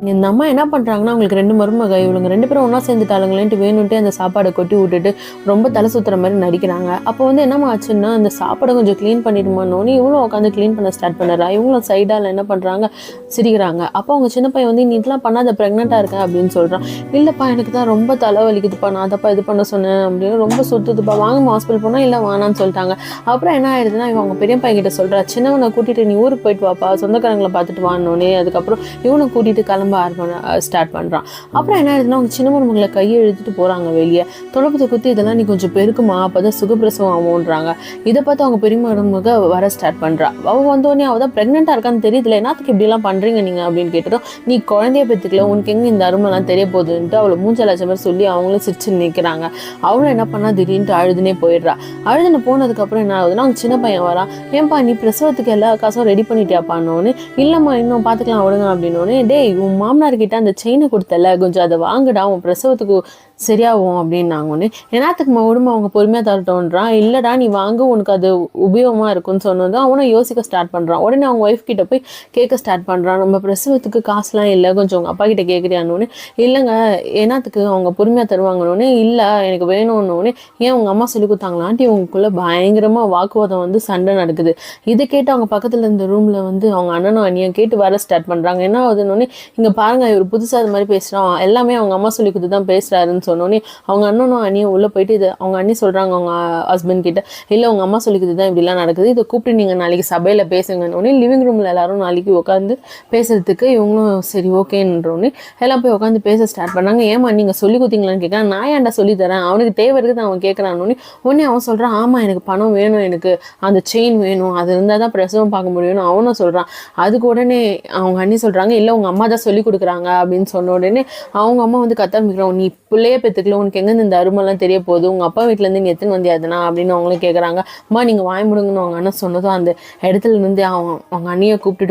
இந்த அம்மா என்ன பண்ணுறாங்கன்னா, அவங்களுக்கு 2 மருமக இவளுங்க 2 பேரும் ஒன்றா சேர்ந்துட்டாளுங்களேன்ட்டு வேணுன்ட்டே அந்த சாப்பாடை கொட்டி விட்டுட்டு ரொம்ப தலை சுற்றுற மாதிரி நடிக்கிறாங்க. அப்போ வந்து என்னம்மா ஆச்சுன்னா, அந்த சாப்பாடை கொஞ்சம் க்ளீன் பண்ணிடுமான்னோன்னே இவங்களும் உட்காந்து க்ளீன் பண்ண ஸ்டார்ட் பண்ணுறா. இவங்களும் சைடால் என்ன பண்ணுறாங்க, சிரிக்கிறாங்க. அப்போ அவங்க சின்ன பையன் வந்து, நீ இதெல்லாம் பண்ணாத, ப்ரெக்னெண்ட்டாக இருக்கேன் அப்படின்னு சொல்கிறான். இல்லைப்பா எனக்கு தான் ரொம்ப தலை வலிக்குதுப்பா, நான் அதப்பா இது பண்ண சொன்னேன் அப்படின்னு, ரொம்ப சுற்றுதுப்பா, வாங்க ஹாஸ்பிட்டல் போனால் இல்லை வேணான்னு சொல்லிட்டாங்க. அப்புறம் என்ன ஆயிடுதுன்னா, இவன் அவங்க பெரிய பையன் கிட்ட சொல்கிறா, சின்னவனை கூட்டிகிட்டு நீ ஊருக்கு போயிட்டு வாப்பா, சொந்தக்காரங்களை பார்த்துட்டு வானோடனே அதுக்கப்புறம் இவனை கூட்டிகிட்டு கிளம்ப ஸ்டார்ட் பண்ணுறான். அப்புறம் என்ன ஆயிடுதுன்னா, அவங்க சின்ன மருமகளை கையை இழுத்துட்டு போகிறாங்க வெளியே. தொடப்பத்தை குத்தி இதெல்லாம் நீ கொஞ்சம் பெருக்குமா, அப்போதான் சுகப்பிரசவம் ஆகும்ன்றாங்க. இதை பார்த்து அவங்க பெரிய மருமக வர ஸ்டார்ட் பண்ணுறா. அவங்க வந்தோடனே அவள் தான் ப்ரெக்னெண்ட்டாக இருக்கான்னு தெரியல, என்னத்துக்கு இப்படிலாம் பண்ணுறீங்க நீங்கள் அப்படின்னு கேட்டதும், நீ குழந்தைய பெற்றுக்கல, உனக்கு எங்கே இந்த அருமெல்லாம் தெரிய போகுதுன்ட்டு அவளை மூஞ்சலாச்ச மாதிரி சொல்லி அவங்களும் சிரிச்சு நிற்கிறாங்க. அவளும் என்ன பண்ணா, திடீர்னு அழுதுனே போயிடுறா. அழுதுன்னு போனதுக்கப்புறம் என்ன ஆகுதுன்னா, அவங்க சின்ன பையன் வரான். ஏன்பா நீ பிரசவத்துக்கு எல்லா காசும் ரெடி பண்ணிட்டியாப்பான்னு. இல்லைம்மா இன்னும் பார்த்துக்கலாம் விடுங்க அப்படின்னோடனே, டேய் உன் மாமனார்கிட்ட அந்த செயினை கொடுத்தல, கொஞ்சம் அதை வாங்குடா, உன் பிரசவத்துக்கு சரியாகும் அப்படின்னாங்க. ஒன்று என்னத்துக்கு உடம்பு அவங்க பொறுமையாக தரட்டோன்றான். இல்லைடா நீ வாங்க, உனக்கு அது உபயோகமாக இருக்குன்னு சொன்னது அவனை யோசிக்க ஸ்டார்ட் பண்ணுறான். உடனே அவங்க ஒய்ஃப் கிட்ட போய் கேட்க ஸ்டார்ட் பண்ணுறான், நம்ம பிரசவத்துக்கு காசுலாம் இல்லை, கொஞ்சம் உங்கள் அப்பா கிட்ட கேட்குறியான்னு. இல்லைங்க என்னத்துக்கு அவங்க பொறுமையாக தருவாங்கன்னு. இல்லை எனக்கு வேணும்னு. ஏன் உங்கள் அம்மா சொல்லி கொடுத்தாங்களான்ட்டு இவங்களுக்குள்ள பயங்கரமாக வாக்குவாதம் வந்து சண்டை நடக்குது. இதை கேட்டு அவங்க பக்கத்தில் இருந்த ரூமில் வந்து அவங்க அண்ணனும் அண்ணியும் கேட்டு வர ஸ்டார்ட் பண்ணுறாங்க. என்ன ஆகுதுன்னு, இங்கே பாருங்க இவர் புதுசாக அது மாதிரி பேசுகிறான், எல்லாமே அவங்க அம்மா சொல்லி கொடுத்து தான் பேசுகிறாருன்னு சொன்னோன்னே அவங்க அண்ணனும் அண்ணியும் உள்ளே போயிட்டு இது அவங்க அண்ணி சொல்கிறாங்க அவங்க ஹஸ்பண்ட் கிட்ட, இல்லை உங்கள் அம்மா சொல்லி கொடுத்து தான் இப்படிலாம் நடக்குது, இதை கூப்பிட்டு நீங்கள் நாளைக்கு சபையில் பேசுங்கன்னொன்னே லிவிங் ரூமில் எல்லாரும் நாளைக்கு உட்காந்து பேசுறதுக்கு இவங்களும் சரி ஓகேன்றோன்னே எல்லாம் போய் உட்காந்து பேச ஸ்டார்ட் பண்ணாங்க. ஏமா நீங்கள் சொல்லி கொடுத்தீங்களான்னு கேட்குறான். நான் ஏன்டா சொல்லி தரேன், அவனுக்கு தேவை இருக்குது அவன் கேட்குறான்னு. உடனே அவன் சொல்கிறான், ஆமாம் எனக்கு பணம் வேணும், எனக்கு அந்த செயின் வேணும், அது இருந்தால் தான் பிரசவம் பார்க்க முடியும்னு அவனும் சொல்கிறான். அதுக்கு உடனே அவங்க அண்ணி சொல்கிறாங்க, இல்லை உங்கள் அம்மா தான் சொல்லி கொடுக்குறாங்க அப்படின்னு சொன்ன உடனே அவங்க அம்மா வந்து கத்தாமிக்கிறோம், நீ பிள்ளையே பெற்றுக்கல, உனக்கு எங்கேருந்து இந்த அருமெல்லாம் தெரிய போகுது, உங்கள் அப்பா வீட்டிலேருந்து நீ எத்தனை வந்தியாதுனா அப்படின்னு அவங்களும் கேட்குறாங்க. அம்மா நீங்கள் வாய் முடுங்கன்னு அவங்க அண்ணன் சொன்னதும் அந்த இடத்துல இருந்து அவங்க அண்ணியை கூப்பிட்டுட்டு